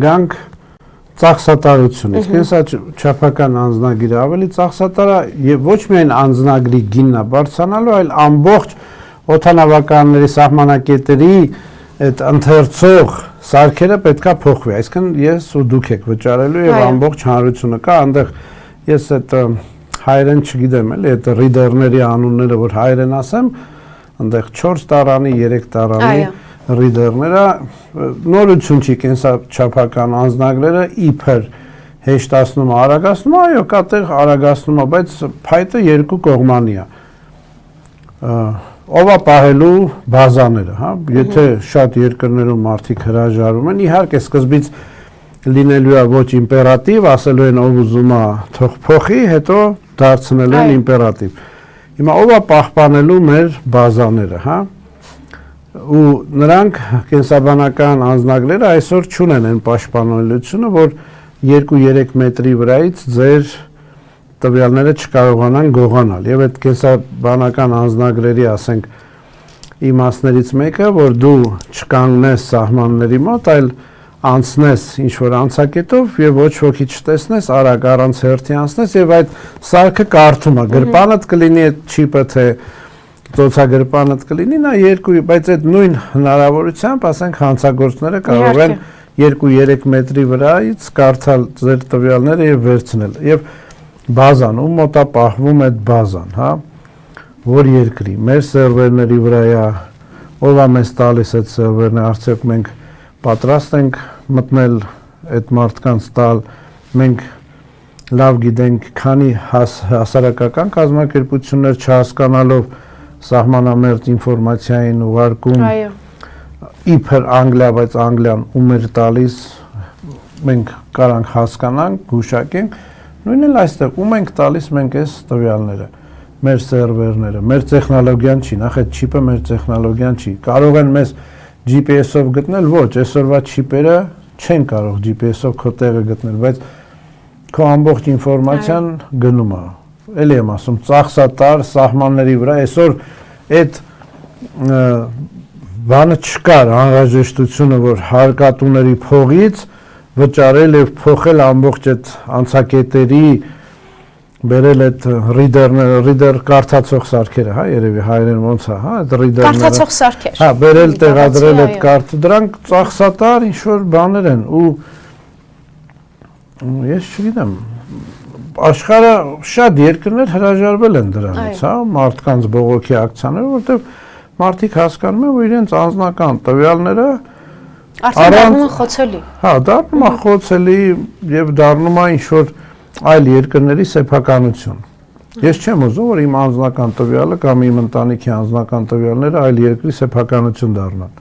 Գանք ծախսատարությունից, կենսա չափական անձնագիրը ավելի ծախսատար է եւ ոչ միայն անձնագրի գինն է բարձրանալու, այլ ամբողջ օդանավականների սահմանակետերի այդ ընթերցող սարքերը պետքա փոխվի, այսինքն ես ու դուք եք վճարելու եւ ամբողջ հանրությունը կա, այնտեղ ես այդ հայերեն չգիտեմ, էլի այդ ռիդերների անունները որ հայերեն ասեմ, այնտեղ 4 տարանի, 3 տարանի ռիդերները նորություն չի կենսաչափական անձնագրերը իբր հեշտացնում, արագացնում, այո, կա տեղ արագացնում, բայց փայտը երկու կողմանի է։ Ով է պահելու բազաները, հա, եթե շատ երկրներում մարդիկ հրաժարվում են, իհարկե սկզբից լինելու է ոչ իմպերատիվ, ասելու են ով ուզում է թող փոխի, հետո դարձնելու են իմպերատիվ։ Հիմա ով է պահպանելու մեր բազաները, հա, ու նրանք կենսաբանական անձնագրերը այսօր չունեն այն պաշտպանելիությունը, որ 2-3 մետրի վրայից ձեր տվյալները չկարողանան գողանալ։ Եվ այդ կենսաբանական անձնագրերի, ասենք, իմաստներից մեկը, որ դու չկանգնես սահմանների մոտ, այլ անցնես ինչ-որ անցակետով եւ ոչ ոքի չտեսնես, արագ առանց հերթի անցնես եւ այդ սարքը կարդում է, գրպանդ կլինի այդ չիպը, թե ծոցագրպանդ կլինի, նա բայց այդ նույն հնարավորությամբ, ասենք, հանցագործները կարող են 2-3 մետրի վրայից կարդալ ձեր տվյալները եւ վերցնել։ Եվ բազան, ում մոտ է պահվում այդ բազան, հա, որ երկրի, մեր սերվերների վրա է, ով է մեզ տալիս այդ սերվերները, արդյոք մենք պատրաստ ենք մտնել այդ մարդկանց տալ, մենք լավ գիտենք, քանի հասարակական կազմակերպություններ չհասկանալով սահմանամերձ ինֆորմացիային ուղարկում, իբր Անգլիա, բայց Անգլիան ում էր տալիս, մենք կարանք հասկանանք, գուշակենք, նույնն էլ այստեղ ում ենք տալիս մենք այս տվյալները, մեր սերվերները, մեր տեխնոլոգիան չի, նախ այդ չիպը մեր տեխնոլոգիան չի, կարող են մեզ GPS-ով գտնել, ոչ, այսօրվա չիպերը չեն կարող GPS-ով քո տեղը գտնել, բայց քո ամբողջ ինֆորմացիան գնում է, էլի եմ ասում, ծախսատար սահմանների վրա, այսօր այդ բանը չկար, անհրաժեշտությունը, որ հարկատուների փողից վճարել եւ փոխել ամբողջ այդ անցակետերի բերել այդ ռիդեր կարդացող սարքերը, հա, երևի հայերեն ոնց է, հա, այդ ռիդերները կարդացող սարքեր։ Հա, բերել տեղադրել այդ կարգը, դրանք ծախսատար ինչ որ բաներ են ու ես չգիտեմ, աշխարհը շատ երկրներ հրաժարվել են դրանից, հա, մարդկանց բողոքի ակցիաները, որտեղ մարդիկ հասկանում են, որ իրենց անձնական տվյալները արդեն դառնում են խոցելի։ Հա, դառնում է խոցելի եւ դառնում է ինչ որ այլ երկրների սեփականություն։ Ես չեմ ուզում, որ իմ անձնական տվյալը կամ իմ ընտանիքի անձնական տվյալները այլ երկրի սեփականություն դառնան։